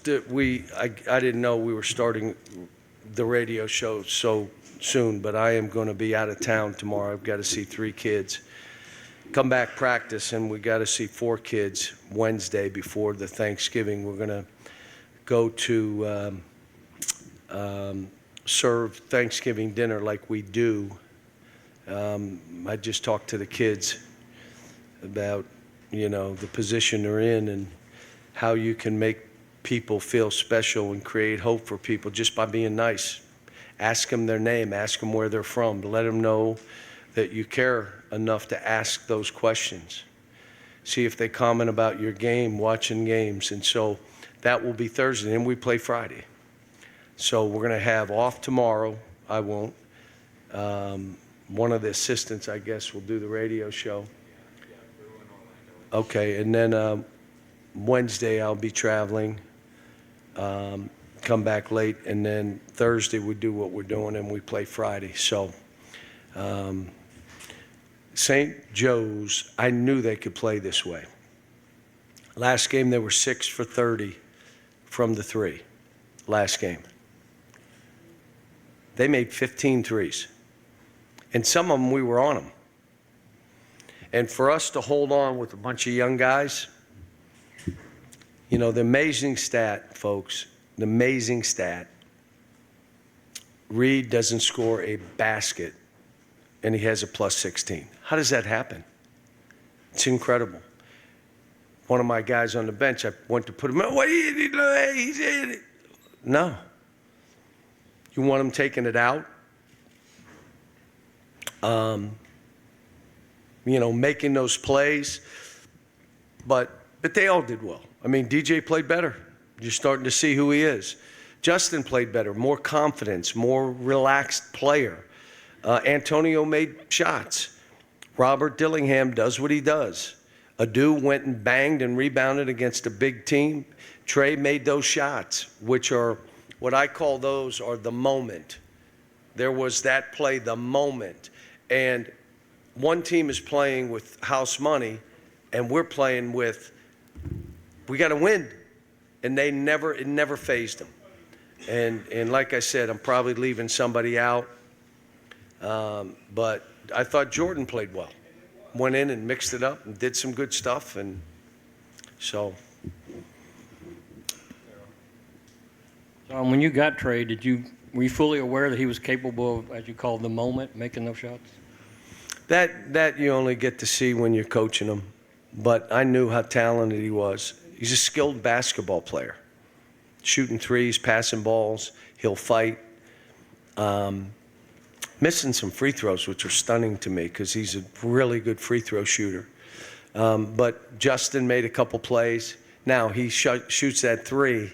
I didn't know we were starting the radio show so soon, but I am going to be out of town tomorrow. I've got to see 3 kids. Come back practice, and we got to see 4 kids Wednesday before the Thanksgiving. We're going to go to serve Thanksgiving dinner like we do. I just talked to the kids about, the position they're in and how you can make people feel special and create hope for people just by being nice. Ask them their name, ask them where they're from, let them know that you care enough to ask those questions. See if they comment about your game, watching games. And so that will be Thursday, and we play Friday. So we're going to have off tomorrow. I won't. One of the assistants, I guess, will do the radio show. Okay, and then Wednesday I'll be traveling, come back late, and then Thursday we do what we're doing and we play Friday. So St. Joe's, I knew they could play this way. Last game they were 6 for 30 from the 3. Last game. They made 15 threes. And some of them we were on them. And for us to hold on with a bunch of young guys, the amazing stat, folks, the amazing stat, Reed doesn't score a basket and he has a plus 16. How does that happen? It's incredible. One of my guys on the bench, I went to put him in. What are you doing? He's in it. No. You want him taking it out? Making those plays. But they all did well. I mean, DJ played better. You're starting to see who he is. Justin played better, more confidence, more relaxed player. Antonio made shots. Robert Dillingham does what he does. Adu went and banged and rebounded against a big team. Trey made those shots, which are what I call those are the moment. There was that play, the moment. And one team is playing with house money, and we're playing with, we got to win. And it never fazed them. And like I said, I'm probably leaving somebody out. But I thought Jordan played well. Went in and mixed it up and did some good stuff. And so. When you got Trey, were you fully aware that he was capable of, as you call the moment, making those shots? That you only get to see when you're coaching him. But I knew how talented he was. He's a skilled basketball player. Shooting threes, passing balls. He'll fight. Missing some free throws, which are stunning to me because he's a really good free throw shooter. But Justin made a couple plays. Now he shoots that 3.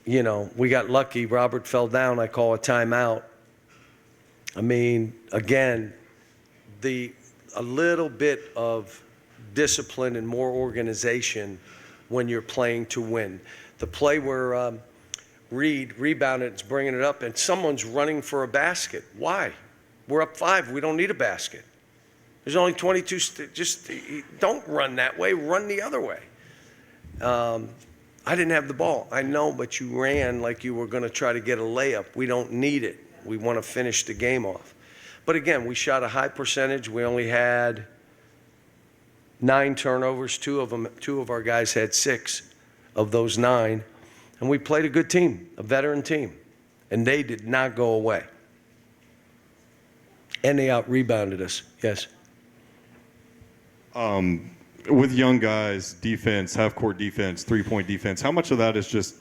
We got lucky. Robert fell down. I call a timeout. I mean, again, a little bit of discipline and more organization when you're playing to win. The play where Reed rebounded, is bringing it up, and someone's running for a basket. Why? We're up 5. We don't need a basket. There's only 22. Just don't run that way. Run the other way. I didn't have the ball. I know, but you ran like you were going to try to get a layup. We don't need it. We want to finish the game off. But again, we shot a high percentage. We only had 9 turnovers. 2 of our guys had 6 of those 9. And we played a good team, a veteran team. And they did not go away. And they out-rebounded us. Yes. With young guys, defense, half-court defense, three-point defense, how much of that is just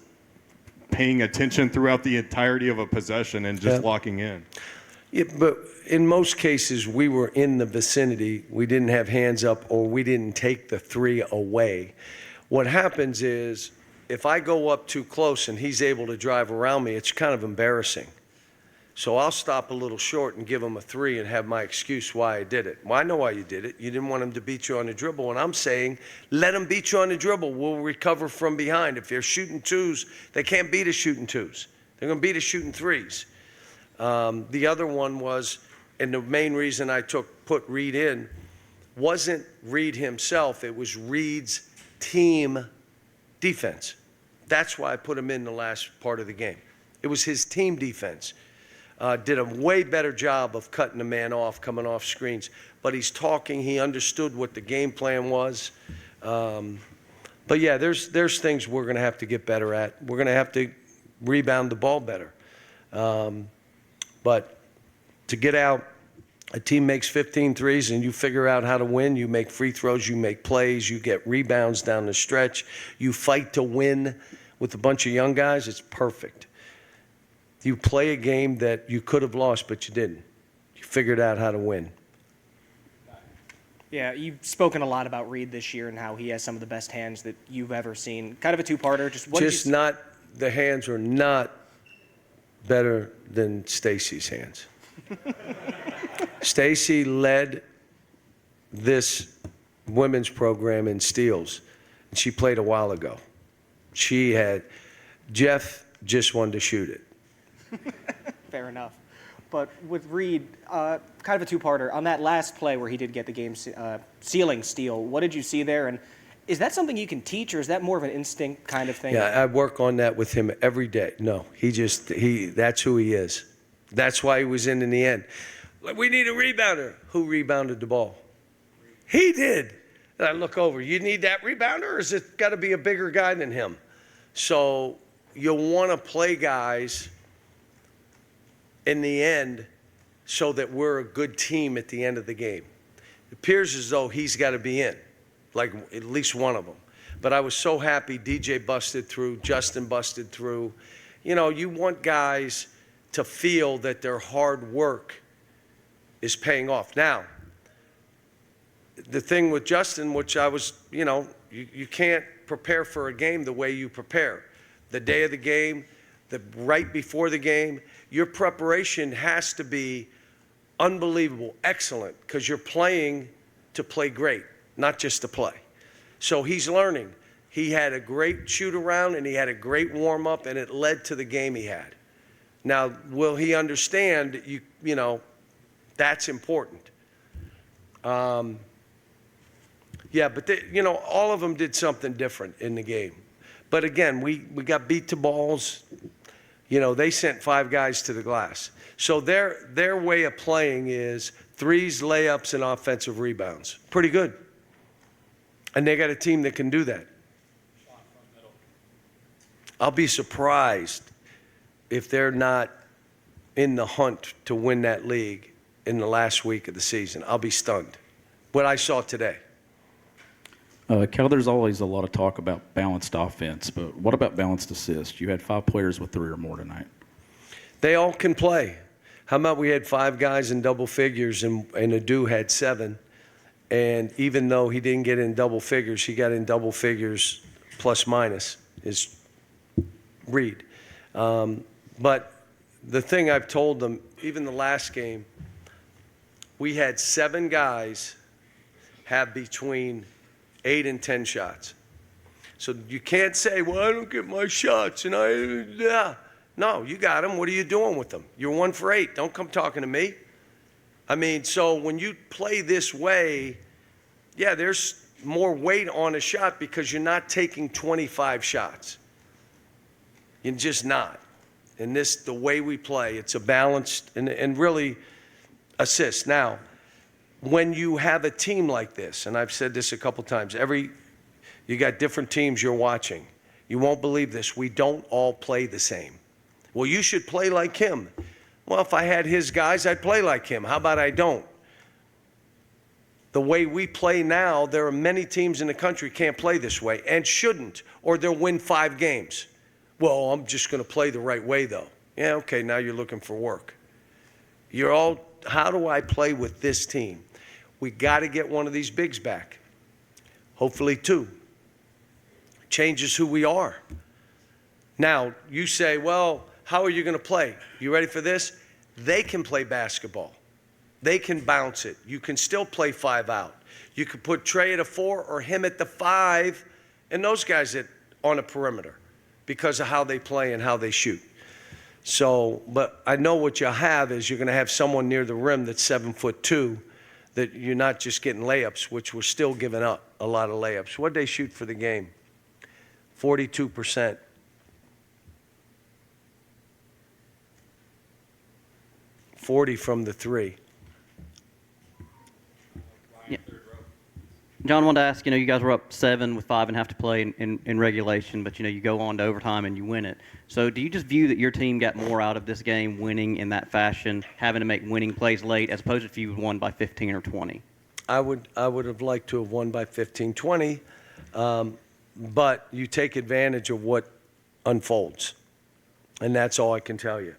paying attention throughout the entirety of a possession and just locking in? Yeah, but in most cases, we were in the vicinity. We didn't have hands up or we didn't take the 3 away. What happens is if I go up too close and he's able to drive around me, it's kind of embarrassing. So I'll stop a little short and give him a 3 and have my excuse why I did it. Well, I know why you did it. You didn't want him to beat you on the dribble. And I'm saying, let him beat you on the dribble. We'll recover from behind. If they're shooting 2s, they can't beat us shooting 2s. They're going to beat us shooting 3s. The other one was, and the main reason I put Reed in wasn't Reed himself. It was Reed's team defense. That's why I put him in the last part of the game. It was his team defense. Did a way better job of cutting the man off, coming off screens. But he's talking. He understood what the game plan was. But yeah, there's things we're going to have to get better at. We're going to have to rebound the ball better. But to get out, a team makes 15 threes and you figure out how to win. You make free throws, you make plays, you get rebounds down the stretch. You fight to win with a bunch of young guys. It's perfect. You play a game that you could have lost, but you didn't. You figured out how to win. Yeah, you've spoken a lot about Reed this year and how he has some of the best hands that you've ever seen. Kind of a two-parter. The hands are not better than Stacy's hands. Stacy led this women's program in steals, and she played a while ago. Jeff just wanted to shoot it. Fair enough. But with Reed, kind of a two-parter. On that last play where he did get the game sealing steal, what did you see there? And is that something you can teach, or is that more of an instinct kind of thing? Yeah, I work on that with him every day. No, that's who he is. That's why he was in the end. We need a rebounder. Who rebounded the ball? He did. And I look over. You need that rebounder, or is it got to be a bigger guy than him? So you'll want to play guys in the end so that we're a good team at the end of the game. It appears as though he's got to be in, like at least one of them. But I was so happy DJ busted through, Justin busted through. You know, you want guys to feel that their hard work is paying off. Now, the thing with Justin, which I was, you can't prepare for a game the way you prepare. The day of the game, right before the game, your preparation has to be unbelievable, excellent, because you're playing to play great, not just to play. So he's learning. He had a great shoot around and he had a great warm up, and it led to the game he had. Now, will he understand? That's important. Yeah, but all of them did something different in the game. But again, we got beat to balls. They sent 5 guys to the glass. So their way of playing is threes, layups, and offensive rebounds. Pretty good. And they got a team that can do that. I'll be surprised if they're not in the hunt to win that league in the last week of the season. I'll be stunned. What I saw today. Cal, there's always a lot of talk about balanced offense, but what about balanced assists? You had 5 players with 3 or more tonight. They all can play. How about we had 5 guys in double figures and Adu had 7. And even though he didn't get in double figures, he got in double figures plus minus is Reed. But the thing I've told them, even the last game, we had 7 guys have between 8 and 10 shots. So you can't say, well, I don't get my shots. No, you got them. What are you doing with them? You're 1 for 8. Don't come talking to me. So when you play this way, yeah, there's more weight on a shot because you're not taking 25 shots. You're just not. And the way we play, it's a balanced and really assist. Now, when you have a team like this, and I've said this a couple times, you got different teams you're watching. You won't believe this. We don't all play the same. Well, you should play like him. Well, if I had his guys, I'd play like him. How about I don't? The way we play now, there are many teams in the country can't play this way and shouldn't, or they'll win 5 games. Well, I'm just going to play the right way, though. Yeah, okay, now you're looking for work. How do I play with this team? We got to get one of these bigs back. Hopefully 2. Changes who we are. Now, you say, well, how are you going to play? You ready for this? They can play basketball. They can bounce it. You can still play 5 out. You could put Trey at a 4 or him at the 5 and those guys on a perimeter because of how they play and how they shoot. So, but I know what you'll have is you're going to have someone near the rim that's 7'2", that you're not just getting layups, which we're still giving up a lot of layups. What'd they shoot for the game? 42%. .40 from the three. John, I wanted to ask, you guys were up 7 with 5.5 to play in regulation, but, you go on to overtime and you win it. So do you just view that your team got more out of this game winning in that fashion, having to make winning plays late, as opposed to if you won by 15 or 20? I would have liked to have won by 15, 20, but you take advantage of what unfolds, and that's all I can tell you.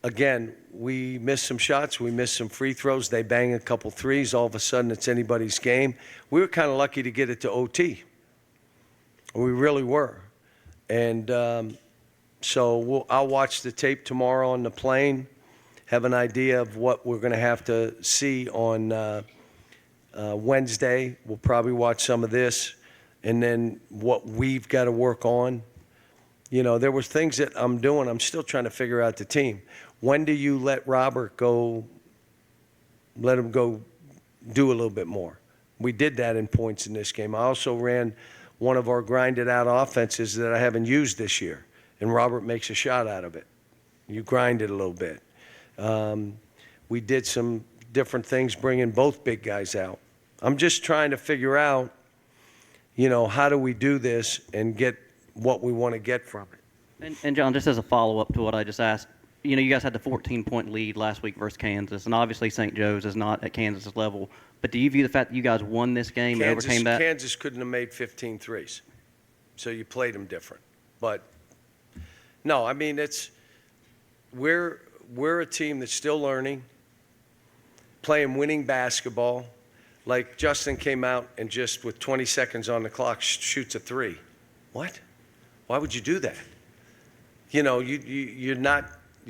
Again, we missed some shots. We missed some free throws. They bang a couple threes. All of a sudden, it's anybody's game. We were kind of lucky to get it to OT. We really were. And I'll watch the tape tomorrow on the plane, have an idea of what we're going to have to see on Wednesday. We'll probably watch some of this, and then what we've got to work on. There were things that I'm doing. I'm still trying to figure out the team. When do you let Robert go, let him go do a little bit more? We did that in points in this game. I also ran one of our grinded out offenses that I haven't used this year, and Robert makes a shot out of it. You grind it a little bit. We did some different things, bringing both big guys out. I'm just trying to figure out, how do we do this and get what we want to get from it. And John, just as a follow-up to what I just asked, you guys had the 14-point lead last week versus Kansas, and obviously St. Joe's is not at Kansas' level. But do you view the fact that you guys won this game and overcame that? Kansas couldn't have made 15 threes, so you played them different. But no, I mean we're a team that's still learning, playing winning basketball. Like Justin came out and just with 20 seconds on the clock shoots a three. What? Why would you do that? You're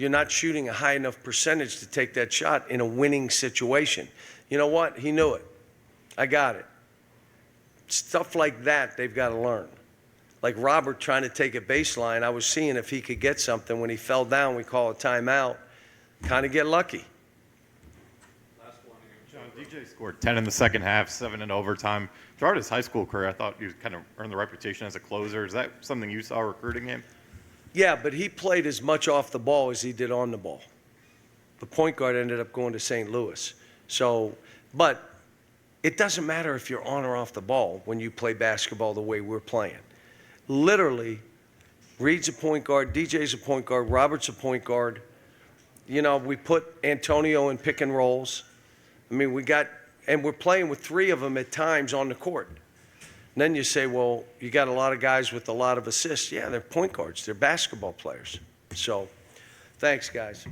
not shooting a high enough percentage to take that shot in a winning situation. You know what? He knew it. I got it. Stuff like that, they've got to learn. Like Robert trying to take a baseline, I was seeing if he could get something. When he fell down, we call a timeout. Kind of get lucky. John, DJ scored 10 in the second half, 7 in overtime. Throughout his high school career, I thought he kind of earned the reputation as a closer. Is that something you saw recruiting him? Yeah, but he played as much off the ball as he did on the ball. The point guard ended up going to St. Louis. But it doesn't matter if you're on or off the ball when you play basketball the way we're playing. Literally, Reed's a point guard, DJ's a point guard, Robert's a point guard. We put Antonio in pick and rolls. I mean, we're playing with 3 of them at times on the court. And then you say, well, you got a lot of guys with a lot of assists. Yeah, they're point guards. They're basketball players. So, thanks, guys.